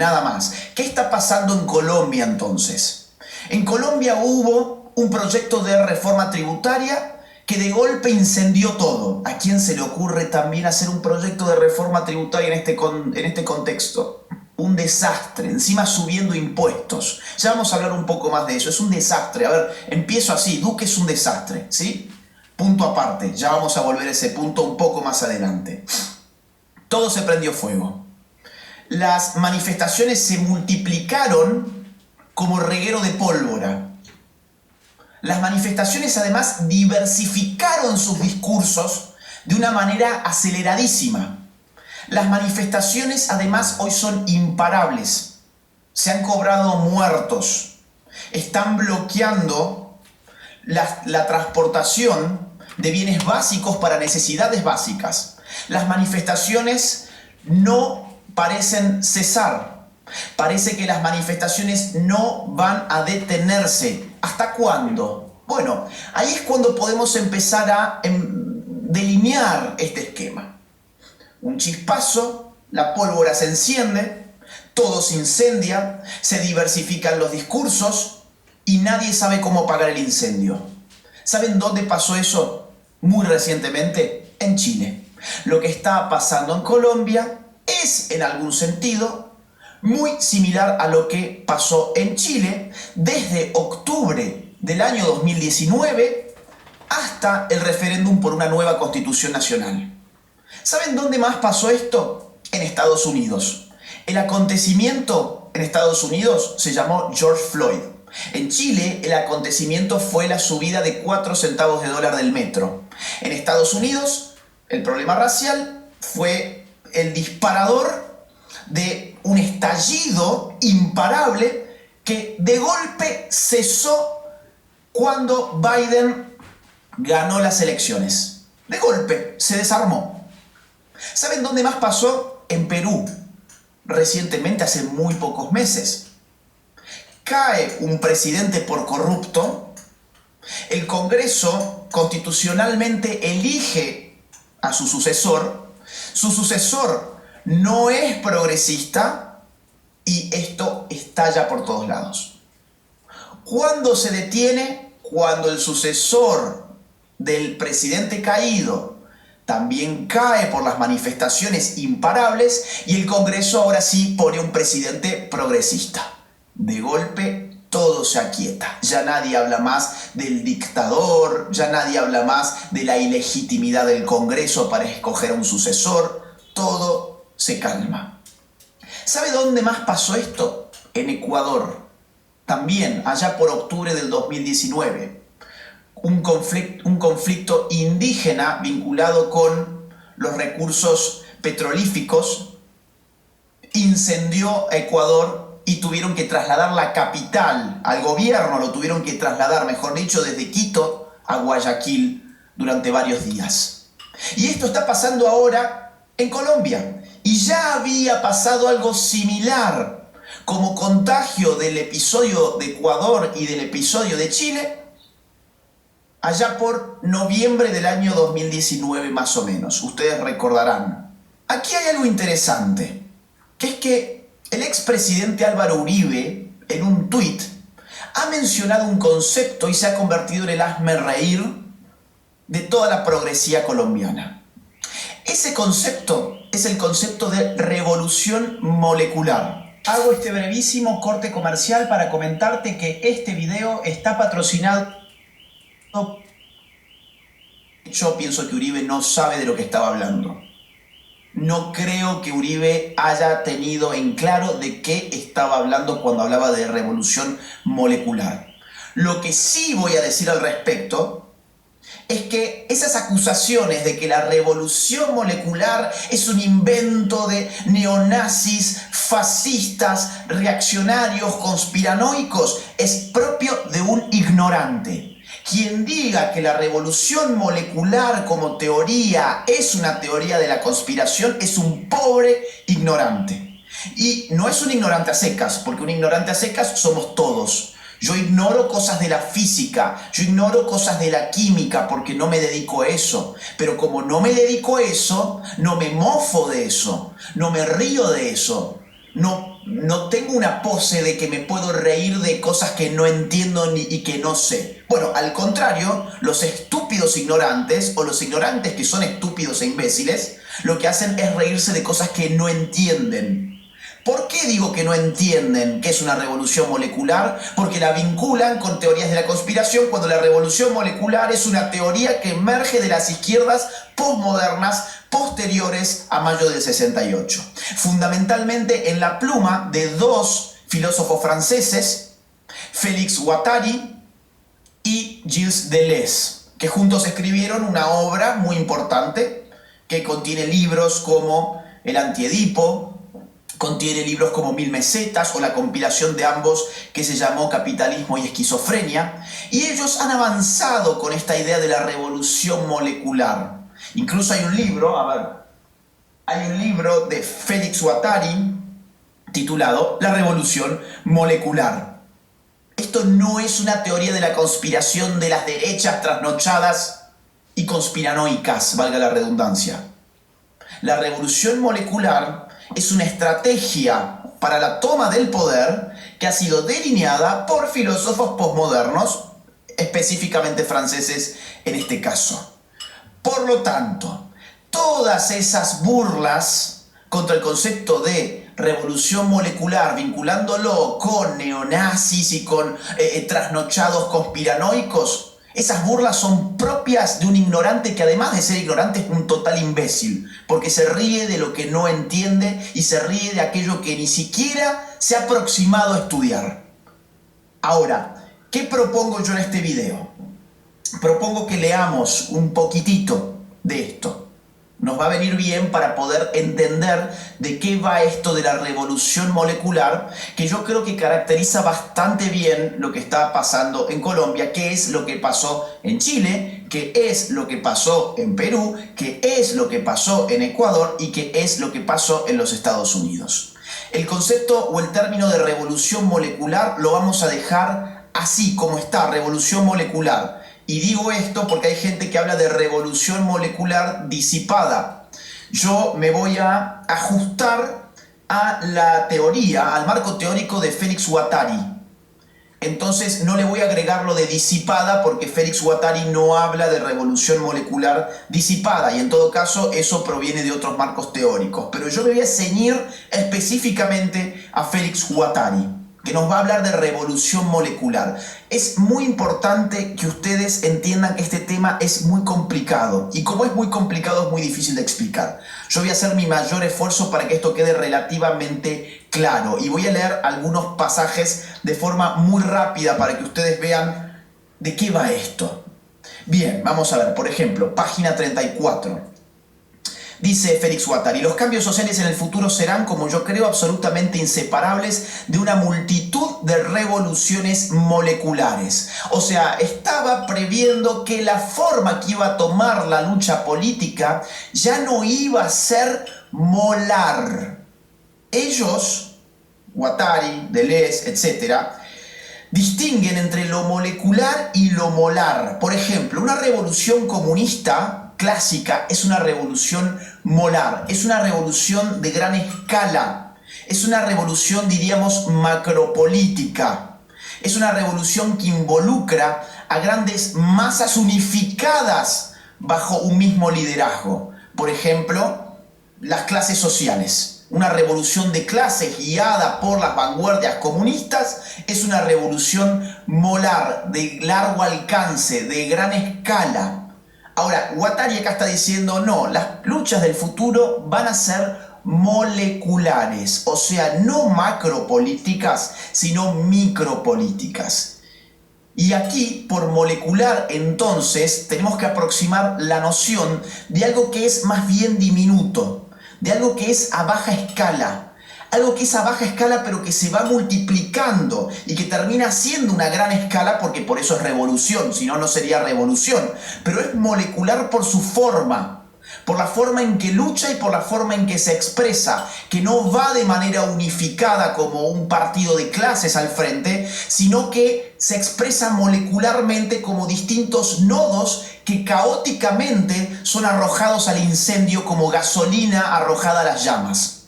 nada más. ¿Qué está pasando en Colombia entonces? En Colombia hubo un proyecto de reforma tributaria que de golpe incendió todo. ¿A quién se le ocurre también hacer un proyecto de reforma tributaria en este contexto? Un desastre, encima subiendo impuestos. Ya vamos a hablar un poco más de eso, es un desastre. A ver, empiezo así, Duque es un desastre, ¿sí? Punto aparte, ya vamos a volver a ese punto un poco más adelante. Todo se prendió fuego. Las manifestaciones se multiplicaron como reguero de pólvora. Las manifestaciones además diversificaron sus discursos de una manera aceleradísima. Las manifestaciones además hoy son imparables. Se han cobrado muertos. Están bloqueando la transportación de bienes básicos para necesidades básicas. Las manifestaciones no parecen cesar. Parece que las manifestaciones no van a detenerse. ¿Hasta cuándo? Bueno, ahí es cuando podemos empezar a delinear este esquema. Un chispazo, la pólvora se enciende, todo se incendia, se diversifican los discursos y nadie sabe cómo apagar el incendio. ¿Saben dónde pasó eso? Muy recientemente, en Chile. Lo que está pasando en Colombia es, en algún sentido, muy similar a lo que pasó en Chile desde octubre del año 2019 hasta el referéndum por una nueva constitución nacional. ¿Saben dónde más pasó esto? En Estados Unidos. El acontecimiento en Estados Unidos se llamó George Floyd. En Chile, el acontecimiento fue la subida de 4 centavos de dólar del metro. En Estados Unidos, el problema racial fue el disparador de un estallido imparable que de golpe cesó cuando Biden ganó las elecciones. De golpe, se desarmó. ¿Saben dónde más pasó? En Perú, recientemente, hace muy pocos meses. Cae un presidente por corrupto, el Congreso constitucionalmente elige a su sucesor no es progresista y esto estalla por todos lados. ¿Cuándo se detiene? Cuando el sucesor del presidente caído también cae por las manifestaciones imparables y el Congreso ahora sí pone un presidente progresista. De golpe todo se aquieta. Ya nadie habla más del dictador, ya nadie habla más de la ilegitimidad del Congreso para escoger a un sucesor. Todo se calma. ¿Sabe dónde más pasó esto? En Ecuador. También allá por octubre del 2019. Un conflicto indígena vinculado con los recursos petrolíficos incendió a Ecuador y tuvieron que trasladar la capital, al gobierno lo tuvieron que trasladar, mejor dicho, desde Quito a Guayaquil durante varios días. Y esto está pasando ahora en Colombia. Y ya había pasado algo similar como contagio del episodio de Ecuador y del episodio de Chile allá por noviembre del año 2019 más o menos. Ustedes recordarán. Aquí hay algo interesante, que es que el expresidente Álvaro Uribe, en un tuit, ha mencionado un concepto y se ha convertido en el hazmerreír de toda la progresía colombiana. Ese concepto es el concepto de revolución molecular. Hago este brevísimo corte comercial para comentarte que este video está patrocinado. Yo pienso que Uribe no sabe de lo que estaba hablando. No creo que Uribe haya tenido en claro de qué estaba hablando cuando hablaba de revolución molecular. Lo que sí voy a decir al respecto es que esas acusaciones de que la revolución molecular es un invento de neonazis, fascistas, reaccionarios, conspiranoicos, es propio de un ignorante. Quien diga que la revolución molecular como teoría es una teoría de la conspiración es un pobre ignorante. Y no es un ignorante a secas, porque un ignorante a secas somos todos. Yo ignoro cosas de la física, yo ignoro cosas de la química porque no me dedico a eso. Pero como no me dedico a eso, no me mofo de eso, no me río de eso, no no tengo una pose de que me puedo reír de cosas que no entiendo y que no sé. Bueno, al contrario, los estúpidos ignorantes o los ignorantes que son estúpidos e imbéciles, lo que hacen es reírse de cosas que no entienden. ¿Por qué digo que no entienden qué es una revolución molecular? Porque la vinculan con teorías de la conspiración, cuando la revolución molecular es una teoría que emerge de las izquierdas postmodernas posteriores a mayo del 68. Fundamentalmente en la pluma de dos filósofos franceses, Félix Guattari y Gilles Deleuze, que juntos escribieron una obra muy importante que contiene libros como El Antiedipo, contiene libros como Mil Mesetas o la compilación de ambos que se llamó Capitalismo y Esquizofrenia. Y ellos han avanzado con esta idea de la revolución molecular. Incluso hay un libro, de Félix Guattari titulado La revolución molecular. Esto no es una teoría de la conspiración de las derechas trasnochadas y conspiranoicas, valga la redundancia. La revolución molecular es una estrategia para la toma del poder que ha sido delineada por filósofos posmodernos, específicamente franceses en este caso. Por lo tanto, todas esas burlas contra el concepto de revolución molecular, vinculándolo con neonazis y con trasnochados conspiranoicos, esas burlas son propias de un ignorante que, además de ser ignorante, es un total imbécil, porque se ríe de lo que no entiende y se ríe de aquello que ni siquiera se ha aproximado a estudiar. Ahora, ¿qué propongo yo en este video? Propongo que leamos un poquitito de esto. Nos va a venir bien para poder entender de qué va esto de la revolución molecular, que yo creo que caracteriza bastante bien lo que está pasando en Colombia, qué es lo que pasó en Chile, qué es lo que pasó en Perú, qué es lo que pasó en Ecuador y qué es lo que pasó en los Estados Unidos. El concepto o el término de revolución molecular lo vamos a dejar así como está, revolución molecular. Y digo esto porque hay gente que habla de revolución molecular disipada. Yo me voy a ajustar a la teoría, al marco teórico de Félix Guattari. Entonces no le voy a agregar lo de disipada porque Félix Guattari no habla de revolución molecular disipada y en todo caso eso proviene de otros marcos teóricos. Pero yo me voy a ceñir específicamente a Félix Guattari, que nos va a hablar de revolución molecular. Es muy importante que ustedes entiendan que este tema es muy complicado, y como es muy complicado es muy difícil de explicar. Yo voy a hacer mi mayor esfuerzo para que esto quede relativamente claro, y voy a leer algunos pasajes de forma muy rápida para que ustedes vean de qué va esto. Bien, vamos a ver, por ejemplo, página 34. Dice Félix Guattari, los cambios sociales en el futuro serán, como yo creo, absolutamente inseparables de una multitud de revoluciones moleculares. O sea, estaba previendo que la forma que iba a tomar la lucha política ya no iba a ser molar. Ellos, Guattari, Deleuze, etc., distinguen entre lo molecular y lo molar. Por ejemplo, una revolución comunista clásica es una revolución molar, es una revolución de gran escala, es una revolución, diríamos, macropolítica, es una revolución que involucra a grandes masas unificadas bajo un mismo liderazgo. Por ejemplo, las clases sociales. Una revolución de clases guiada por las vanguardias comunistas es una revolución molar, de largo alcance, de gran escala. Ahora, Guattari acá está diciendo, no, las luchas del futuro van a ser moleculares, o sea, no macropolíticas, sino micropolíticas. Y aquí, por molecular, entonces, tenemos que aproximar la noción de algo que es más bien diminuto, de algo que es a baja escala. Algo que es a baja escala pero que se va multiplicando y que termina siendo una gran escala porque por eso es revolución, si no, no sería revolución. Pero es molecular por su forma, por la forma en que lucha y por la forma en que se expresa, que no va de manera unificada como un partido de clases al frente, sino que se expresa molecularmente como distintos nodos que caóticamente son arrojados al incendio como gasolina arrojada a las llamas.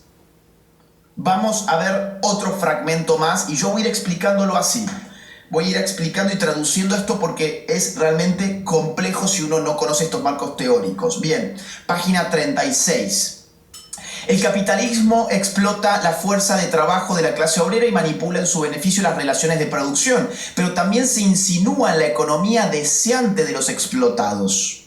vamos a ver otro fragmento más y yo voy a ir explicándolo así. Voy a ir explicando y traduciendo esto porque es realmente complejo si uno no conoce estos marcos teóricos. Bien, página 36. El capitalismo explota la fuerza de trabajo de la clase obrera y manipula en su beneficio las relaciones de producción, pero también se insinúa en la economía deseante de los explotados.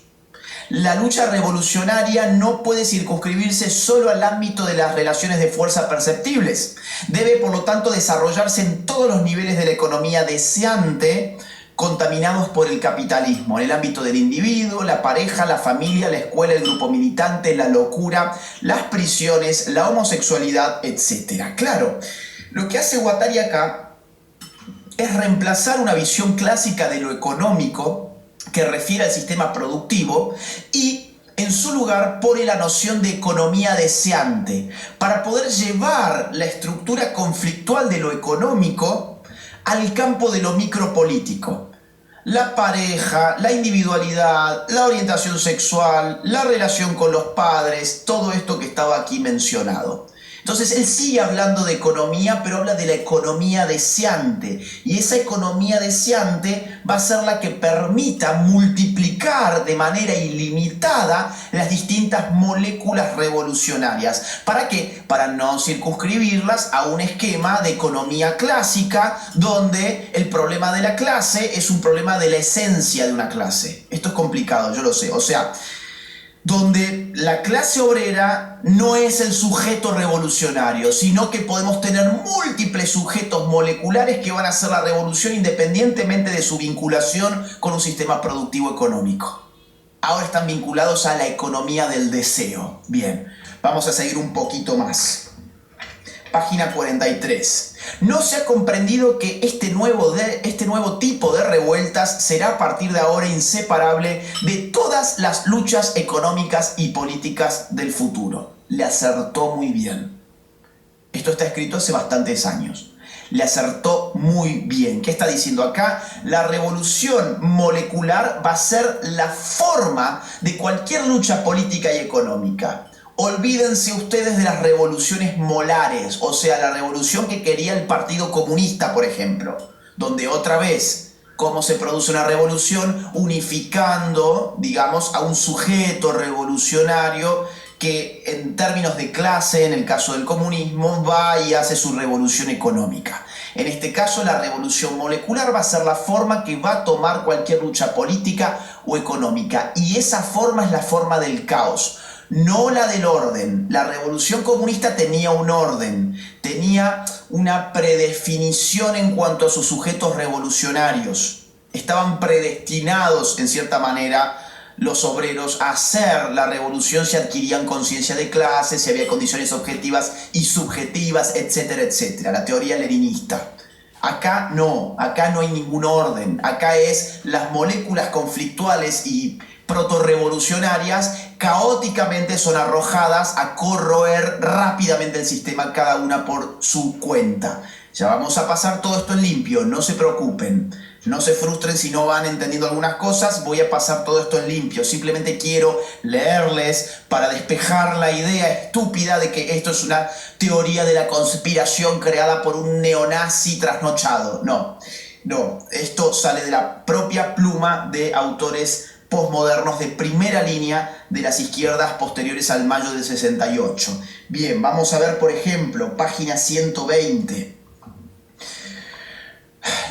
La lucha revolucionaria no puede circunscribirse solo al ámbito de las relaciones de fuerza perceptibles. Debe, por lo tanto, desarrollarse en todos los niveles de la economía deseante contaminados por el capitalismo, en el ámbito del individuo, la pareja, la familia, la escuela, el grupo militante, la locura, las prisiones, la homosexualidad, etc. Claro, lo que hace Guattari acá es reemplazar una visión clásica de lo económico que refiere al sistema productivo y en su lugar pone la noción de economía deseante para poder llevar la estructura conflictual de lo económico al campo de lo micropolítico. La pareja, la individualidad, la orientación sexual, la relación con los padres, todo esto que estaba aquí mencionado. Entonces él sigue hablando de economía, pero habla de la economía deseante. Y esa economía deseante va a ser la que permita multiplicar de manera ilimitada las distintas moléculas revolucionarias. ¿Para qué? Para no circunscribirlas a un esquema de economía clásica donde el problema de la clase es un problema de la esencia de una clase. Esto es complicado, yo lo sé. O sea, donde la clase obrera no es el sujeto revolucionario, sino que podemos tener múltiples sujetos moleculares que van a hacer la revolución independientemente de su vinculación con un sistema productivo económico. Ahora están vinculados a la economía del deseo. Bien, vamos a seguir un poquito más. Página 43. No se ha comprendido que este nuevo tipo de revueltas será a partir de ahora inseparable de todas las luchas económicas y políticas del futuro. Le acertó muy bien. Esto está escrito hace bastantes años. Le acertó muy bien. ¿Qué está diciendo acá? La revolución molecular va a ser la forma de cualquier lucha política y económica. Olvídense ustedes de las revoluciones molares, o sea, la revolución que quería el Partido Comunista, por ejemplo, donde otra vez, ¿cómo se produce una revolución? Unificando, digamos, a un sujeto revolucionario que en términos de clase, en el caso del comunismo, va y hace su revolución económica. En este caso, la revolución molecular va a ser la forma que va a tomar cualquier lucha política o económica, y esa forma es la forma del caos. No la del orden. La revolución comunista tenía un orden, tenía una predefinición en cuanto a sus sujetos revolucionarios. Estaban predestinados, en cierta manera, los obreros a hacer la revolución si adquirían conciencia de clase, si había condiciones objetivas y subjetivas, etcétera, etcétera. La teoría leninista. Acá no hay ningún orden. Acá es las moléculas conflictuales y protorrevolucionarias caóticamente son arrojadas a corroer rápidamente el sistema, cada una por su cuenta. Ya vamos a pasar todo esto en limpio, no se preocupen, no se frustren si no van entendiendo algunas cosas, voy a pasar todo esto en limpio. Simplemente quiero leerles para despejar la idea estúpida de que esto es una teoría de la conspiración creada por un neonazi trasnochado. No, esto sale de la propia pluma de autores posmodernos de primera línea de las izquierdas posteriores al mayo del 68. Bien, vamos a ver, por ejemplo, página 120.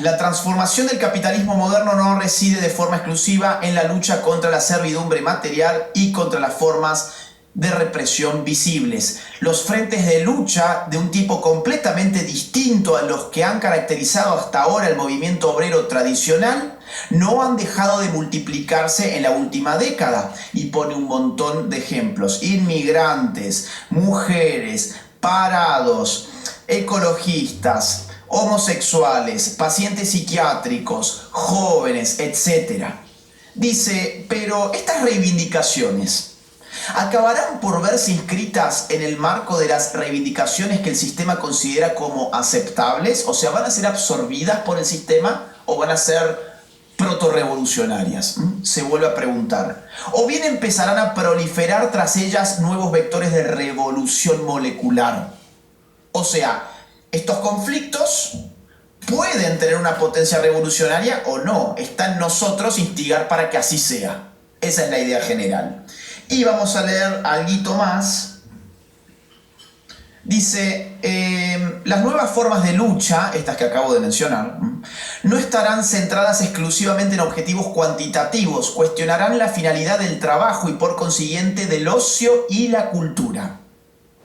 La transformación del capitalismo moderno no reside de forma exclusiva en la lucha contra la servidumbre material y contra las formas de represión visibles. Los frentes de lucha de un tipo completamente distinto a los que han caracterizado hasta ahora el movimiento obrero tradicional no han dejado de multiplicarse en la última década, y pone un montón de ejemplos: inmigrantes, mujeres, parados, ecologistas, homosexuales, pacientes psiquiátricos, jóvenes, etc. Dice, pero estas reivindicaciones ¿acabarán por verse inscritas en el marco de las reivindicaciones que el sistema considera como aceptables? O sea, ¿van a ser absorbidas por el sistema o van a ser protorrevolucionarias? Se vuelve a preguntar. O bien empezarán a proliferar tras ellas nuevos vectores de revolución molecular. O sea, estos conflictos pueden tener una potencia revolucionaria o no. Está en nosotros instigar para que así sea. Esa es la idea general. Y vamos a leer algo más. Dice, las nuevas formas de lucha, estas que acabo de mencionar, no estarán centradas exclusivamente en objetivos cuantitativos, cuestionarán la finalidad del trabajo y por consiguiente del ocio y la cultura.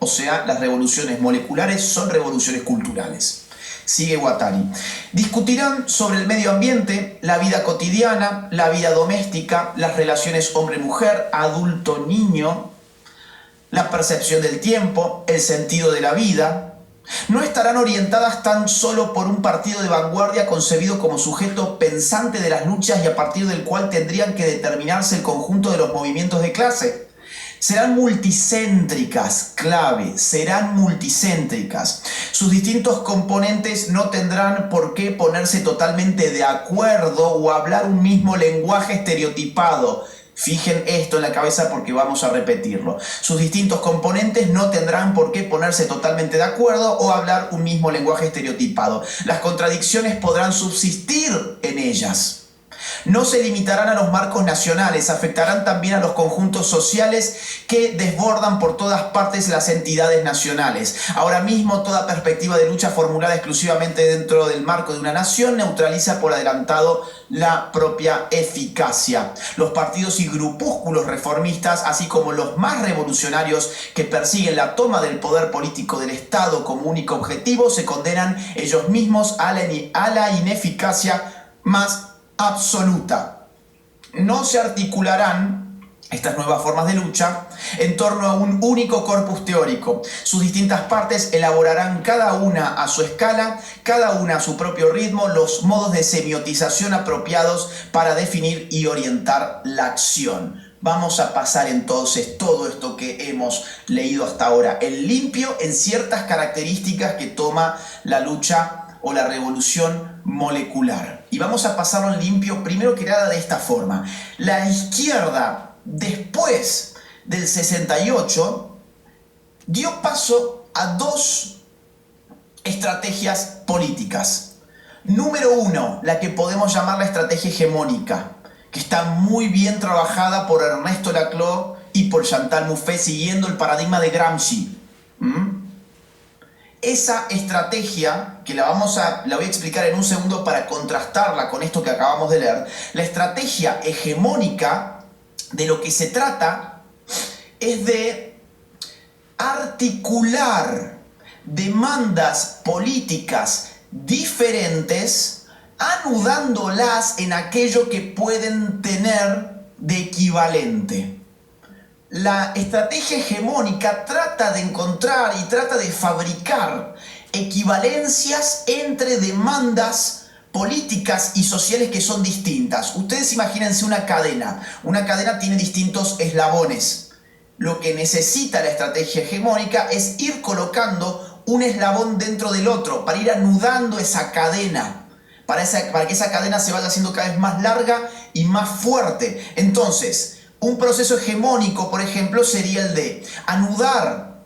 O sea, las revoluciones moleculares son revoluciones culturales. Sigue Guattari. Discutirán sobre el medio ambiente, la vida cotidiana, la vida doméstica, las relaciones hombre-mujer, adulto-niño, la percepción del tiempo, el sentido de la vida. No estarán orientadas tan solo por un partido de vanguardia concebido como sujeto pensante de las luchas y a partir del cual tendrían que determinarse el conjunto de los movimientos de clase. Serán multicéntricas, clave, serán multicéntricas. Sus distintos componentes no tendrán por qué ponerse totalmente de acuerdo o hablar un mismo lenguaje estereotipado. Fijen esto en la cabeza porque vamos a repetirlo. Sus distintos componentes no tendrán por qué ponerse totalmente de acuerdo o hablar un mismo lenguaje estereotipado. Las contradicciones podrán subsistir en ellas. No se limitarán a los marcos nacionales, afectarán también a los conjuntos sociales que desbordan por todas partes las entidades nacionales. Ahora mismo, toda perspectiva de lucha formulada exclusivamente dentro del marco de una nación neutraliza por adelantado la propia eficacia. Los partidos y grupúsculos reformistas, así como los más revolucionarios que persiguen la toma del poder político del Estado como único objetivo, se condenan ellos mismos a la ineficacia más absoluta. No se articularán estas nuevas formas de lucha en torno a un único corpus teórico. Sus distintas partes elaborarán cada una a su escala, cada una a su propio ritmo, los modos de semiotización apropiados para definir y orientar la acción. Vamos a pasar entonces todo esto que hemos leído hasta ahora en limpio en ciertas características que toma la lucha o la revolución molecular. Y vamos a pasarlo en limpio primero que nada de esta forma. La izquierda, después del 68, dio paso a dos estrategias políticas. Número uno, la que podemos llamar la estrategia hegemónica, que está muy bien trabajada por Ernesto Laclau y por Chantal Mouffe, siguiendo el paradigma de Gramsci. Esa estrategia, que la voy a explicar en un segundo para contrastarla con esto que acabamos de leer, la estrategia hegemónica, de lo que se trata es de articular demandas políticas diferentes, anudándolas en aquello que pueden tener de equivalente. La estrategia hegemónica trata de encontrar y trata de fabricar equivalencias entre demandas políticas y sociales que son distintas. Ustedes imagínense una cadena. Una cadena tiene distintos eslabones. Lo que necesita la estrategia hegemónica es ir colocando un eslabón dentro del otro para ir anudando esa cadena, para que esa cadena se vaya haciendo cada vez más larga y más fuerte. Entonces, un proceso hegemónico, por ejemplo, sería el de anudar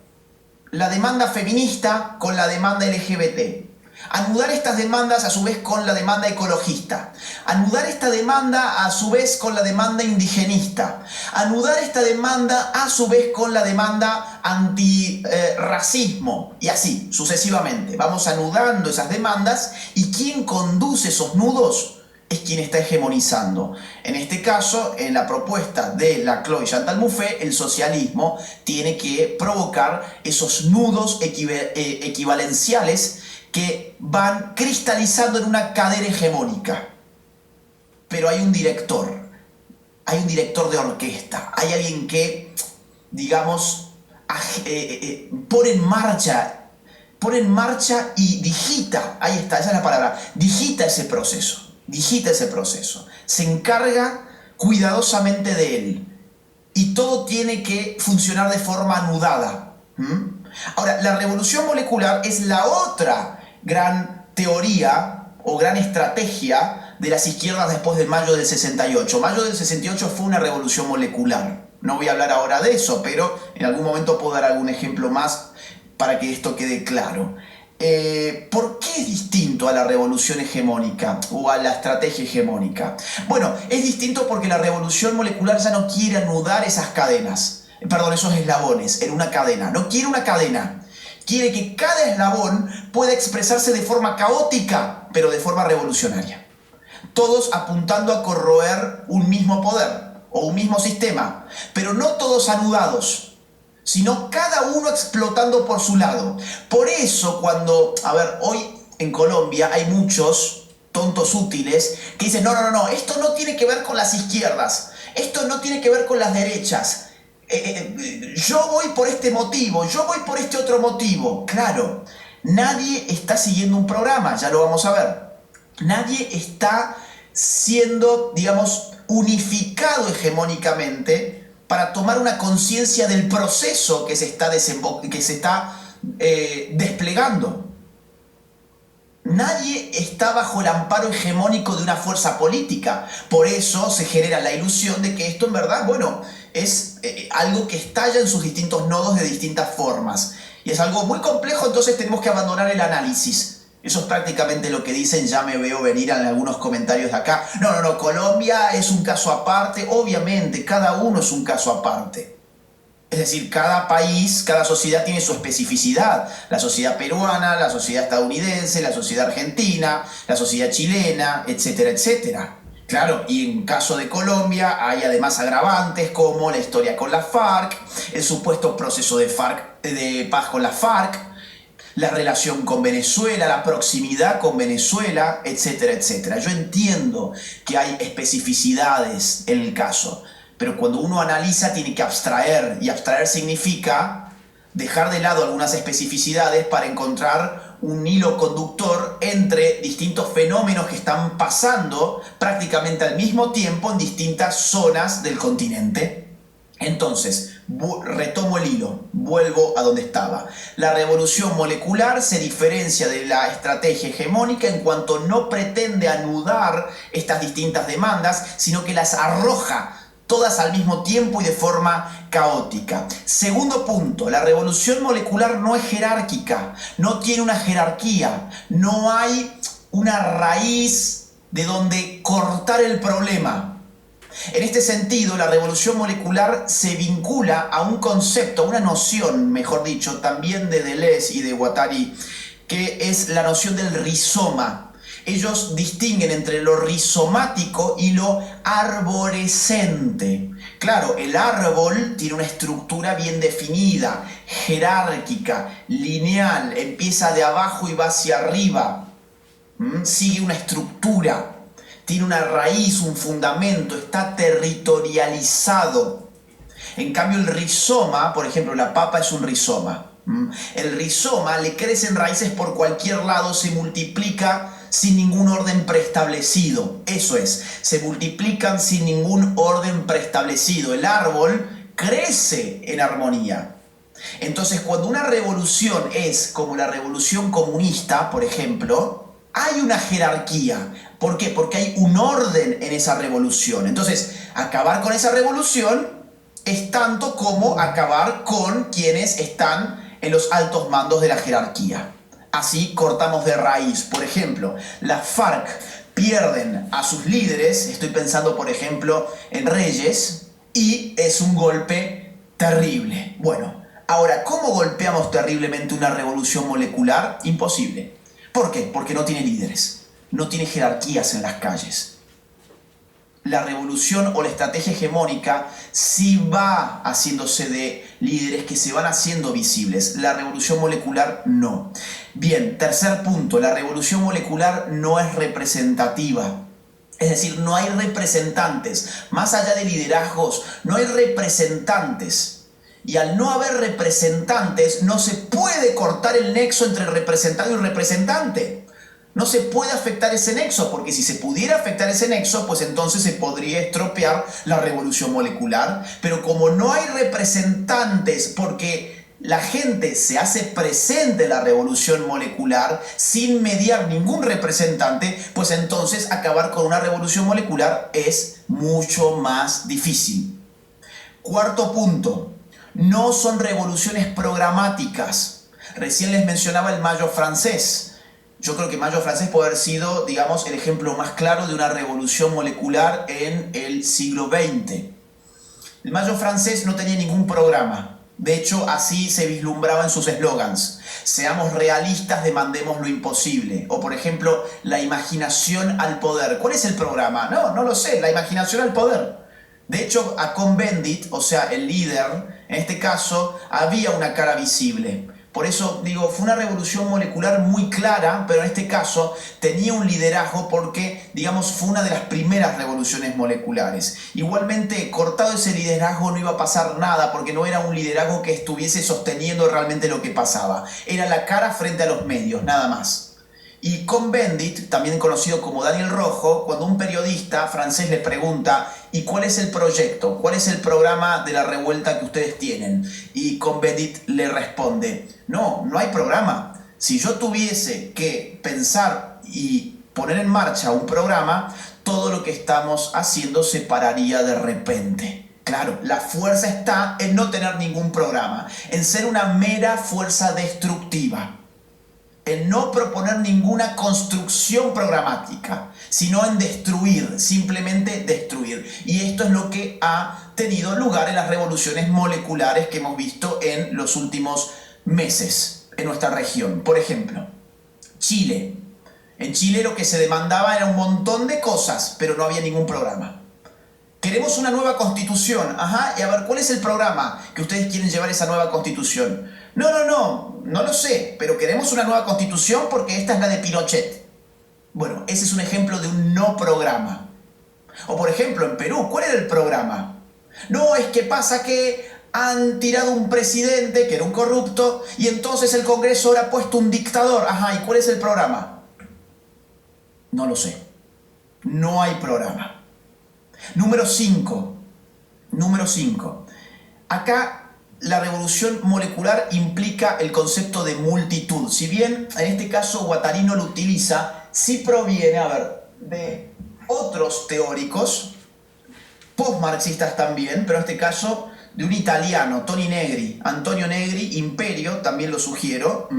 la demanda feminista con la demanda LGBT. Anudar estas demandas a su vez con la demanda ecologista. Anudar esta demanda a su vez con la demanda indigenista. Anudar esta demanda a su vez con la demanda antirracismo. Y así, sucesivamente. Vamos anudando esas demandas y quien conduce esos nudos es quien está hegemonizando. En este caso, en la propuesta de Laclau y Chantal Mouffe, el socialismo tiene que provocar esos nudos equivalenciales que van cristalizando en una cadena hegemónica. Pero hay un director de orquesta, hay alguien que, digamos, pone en marcha y digita, ahí está, esa es la palabra, digita ese proceso. Se encarga cuidadosamente de él y todo tiene que funcionar de forma anudada. Ahora, la revolución molecular es la otra gran teoría o gran estrategia de las izquierdas después de mayo del 68. Mayo del 68 fue una revolución molecular. No voy a hablar ahora de eso, pero en algún momento puedo dar algún ejemplo más para que esto quede claro. ¿Por qué es distinto a la revolución hegemónica o a la estrategia hegemónica? Bueno, es distinto porque la revolución molecular ya no quiere anudar esas cadenas, perdón, esos eslabones en una cadena. No quiere una cadena. Quiere que cada eslabón pueda expresarse de forma caótica, pero de forma revolucionaria. Todos apuntando a corroer un mismo poder o un mismo sistema, pero no todos anudados, sino cada uno explotando por su lado. Por eso hoy en Colombia hay muchos tontos útiles que dicen, no, esto no tiene que ver con las izquierdas, esto no tiene que ver con las derechas, yo voy por este motivo, yo voy por este otro motivo. Claro, nadie está siguiendo un programa, ya lo vamos a ver. Nadie está siendo, digamos, unificado hegemónicamente para tomar una conciencia del proceso que se está desplegando. Nadie está bajo el amparo hegemónico de una fuerza política. Por eso se genera la ilusión de que esto en verdad, es algo que estalla en sus distintos nodos de distintas formas. Y es algo muy complejo, entonces tenemos que abandonar el análisis. Eso es prácticamente lo que dicen, ya me veo venir en algunos comentarios de acá. No, Colombia es un caso aparte. Obviamente, cada uno es un caso aparte. Es decir, cada país, cada sociedad tiene su especificidad. La sociedad peruana, la sociedad estadounidense, la sociedad argentina, la sociedad chilena, etcétera, etcétera. Claro, y en caso de Colombia hay además agravantes como la historia con la FARC, el supuesto proceso de paz con la FARC, la relación con Venezuela, la proximidad con Venezuela, etcétera, etcétera. Yo entiendo que hay especificidades en el caso, pero cuando uno analiza tiene que abstraer, y abstraer significa dejar de lado algunas especificidades para encontrar un hilo conductor entre distintos fenómenos que están pasando prácticamente al mismo tiempo en distintas zonas del continente. Entonces, retomo el hilo, vuelvo a donde estaba. La revolución molecular se diferencia de la estrategia hegemónica en cuanto no pretende anudar estas distintas demandas, sino que las arroja todas al mismo tiempo y de forma caótica. Segundo punto, la revolución molecular no es jerárquica, no tiene una jerarquía, no hay una raíz de donde cortar el problema. En este sentido, la revolución molecular se vincula a un concepto, a una noción, mejor dicho, también de Deleuze y de Guattari, que es la noción del rizoma. Ellos distinguen entre lo rizomático y lo arborescente. Claro, el árbol tiene una estructura bien definida, jerárquica, lineal, empieza de abajo y va hacia arriba, sigue una estructura. Tiene una raíz, un fundamento, está territorializado. En cambio el rizoma, por ejemplo, la papa es un rizoma. El rizoma le crecen raíces por cualquier lado, se multiplica sin ningún orden preestablecido. Eso es, se multiplican sin ningún orden preestablecido. El árbol crece en armonía. Entonces, cuando una revolución es como la revolución comunista, por ejemplo, hay una jerarquía. ¿Por qué? Porque hay un orden en esa revolución. Entonces, acabar con esa revolución es tanto como acabar con quienes están en los altos mandos de la jerarquía. Así cortamos de raíz. Por ejemplo, las FARC pierden a sus líderes, estoy pensando por ejemplo en Reyes, y es un golpe terrible. Bueno, ahora, ¿cómo golpeamos terriblemente una revolución molecular? Imposible. ¿Por qué? Porque no tiene líderes. No tiene jerarquías en las calles. La revolución o la estrategia hegemónica sí va haciéndose de líderes que se van haciendo visibles. La revolución molecular no. Bien, tercer punto, la revolución molecular no es representativa. Es decir, no hay representantes. Más allá de liderazgos, no hay representantes. Y al no haber representantes, no se puede cortar el nexo entre representado y representante. No se puede afectar ese nexo, porque si se pudiera afectar ese nexo, pues entonces se podría estropear la revolución molecular. Pero como no hay representantes, porque la gente se hace presente en la revolución molecular sin mediar ningún representante, pues entonces acabar con una revolución molecular es mucho más difícil. Cuarto punto, no son revoluciones programáticas. Recién les mencionaba el Mayo francés. Yo creo que Mayo francés puede haber sido, digamos, el ejemplo más claro de una revolución molecular en el siglo XX. El Mayo francés no tenía ningún programa. De hecho, así se vislumbraba en sus eslogans. Seamos realistas, demandemos lo imposible. O, por ejemplo, la imaginación al poder. ¿Cuál es el programa? No lo sé. La imaginación al poder. De hecho, a Cohn-Bendit, o sea, el líder, en este caso, había una cara visible. Por eso digo, fue una revolución molecular muy clara, pero en este caso tenía un liderazgo porque, digamos, fue una de las primeras revoluciones moleculares. Igualmente, cortado ese liderazgo no iba a pasar nada porque no era un liderazgo que estuviese sosteniendo realmente lo que pasaba. Era la cara frente a los medios, nada más. Y Cohn-Bendit, también conocido como Daniel Rojo, cuando un periodista francés le pregunta ¿y cuál es el proyecto? ¿Cuál es el programa de la revuelta que ustedes tienen? Y Cohn-Bendit le responde, no hay programa. Si yo tuviese que pensar y poner en marcha un programa, todo lo que estamos haciendo se pararía de repente. Claro, la fuerza está en no tener ningún programa, en ser una mera fuerza destructiva. En no proponer ninguna construcción programática, sino en destruir, simplemente destruir. Y esto es lo que ha tenido lugar en las revoluciones moleculares que hemos visto en los últimos meses en nuestra región. Por ejemplo, Chile. En Chile lo que se demandaba era un montón de cosas, pero no había ningún programa. Queremos una nueva constitución. Y a ver, ¿cuál es el programa que ustedes quieren llevar esa nueva constitución? No lo sé, pero queremos una nueva constitución porque esta es la de Pinochet. Bueno, ese es un ejemplo de un no programa. O por ejemplo, en Perú, ¿cuál era el programa? No, es que pasa que han tirado un presidente que era un corrupto y entonces el Congreso ahora ha puesto un dictador. ¿Y cuál es el programa? No lo sé. No hay programa. Número 5. Acá la revolución molecular implica el concepto de multitud. Si bien en este caso Guattari no lo utiliza, sí proviene, de otros teóricos, post-marxistas también, pero en este caso de un italiano, Antonio Negri, Imperio, también lo sugiero,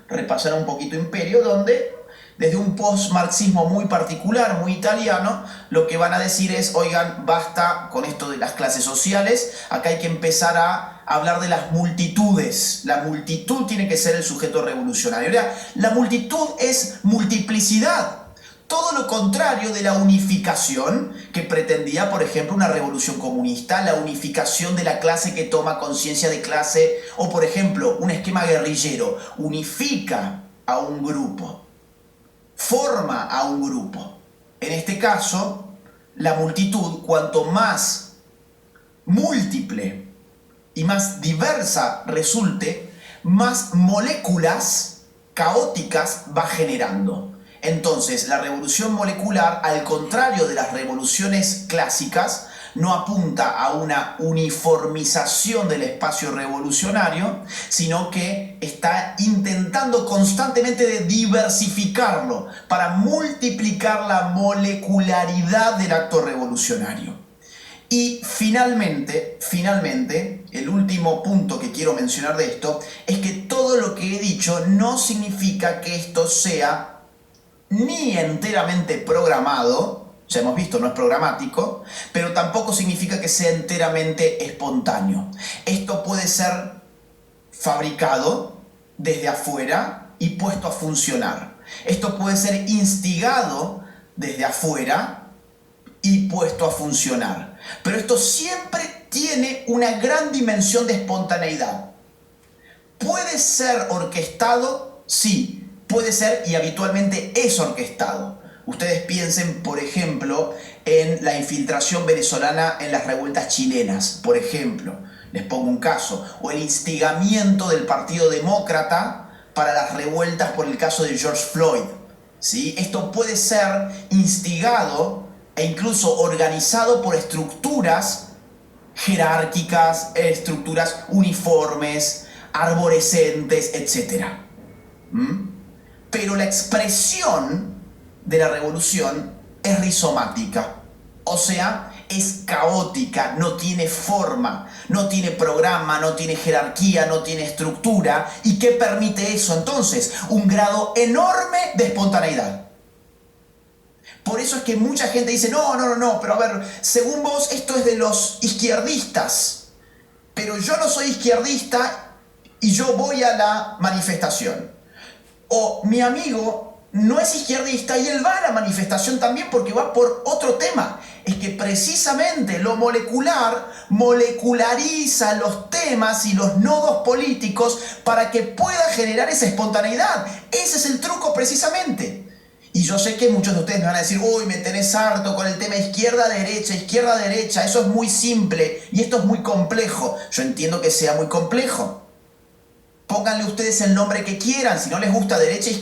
repasar un poquito Imperio, donde desde un post-marxismo muy particular, muy italiano, lo que van a decir es, oigan, basta con esto de las clases sociales, acá hay que empezar a hablar de las multitudes. La multitud tiene que ser el sujeto revolucionario. La multitud es multiplicidad. Todo lo contrario de la unificación que pretendía, por ejemplo, una revolución comunista, la unificación de la clase que toma conciencia de clase, o por ejemplo, un esquema guerrillero, unifica a un grupo. Forma a un grupo. En este caso, la multitud, cuanto más múltiple y más diversa resulte, más moléculas caóticas va generando. Entonces, la revolución molecular, al contrario de las revoluciones clásicas, no apunta a una uniformización del espacio revolucionario, sino que está intentando constantemente de diversificarlo para multiplicar la molecularidad del acto revolucionario. Y finalmente, el último punto que quiero mencionar de esto es que todo lo que he dicho no significa que esto sea ni enteramente programado. Ya hemos visto, no es programático, pero tampoco significa que sea enteramente espontáneo. Esto puede ser fabricado desde afuera y puesto a funcionar. Esto puede ser instigado desde afuera y puesto a funcionar. Pero esto siempre tiene una gran dimensión de espontaneidad. ¿Puede ser orquestado? Sí, puede ser y habitualmente es orquestado. Ustedes piensen, por ejemplo, en la infiltración venezolana en las revueltas chilenas, por ejemplo. Les pongo un caso. O el instigamiento del Partido Demócrata para las revueltas por el caso de George Floyd. ¿Sí? Esto puede ser instigado e incluso organizado por estructuras jerárquicas, estructuras uniformes, arborescentes, etc. Pero la expresión de la revolución es rizomática, o sea, es caótica, no tiene forma, no tiene programa, no tiene jerarquía, no tiene estructura. ¿Y qué permite eso entonces? Un grado enorme de espontaneidad. Por eso es que mucha gente dice, no, pero a ver, según vos esto es de los izquierdistas, pero yo no soy izquierdista y yo voy a la manifestación. O mi amigo no es izquierdista y él va a la manifestación también porque va por otro tema. Es que precisamente lo molecular moleculariza los temas y los nodos políticos para que pueda generar esa espontaneidad. Ese es el truco precisamente. Y yo sé que muchos de ustedes me van a decir, uy, me tenés harto con el tema izquierda-derecha, eso es muy simple y esto es muy complejo. Yo entiendo que sea muy complejo. Pónganle ustedes el nombre que quieran, si no les gusta derecha, izquierda,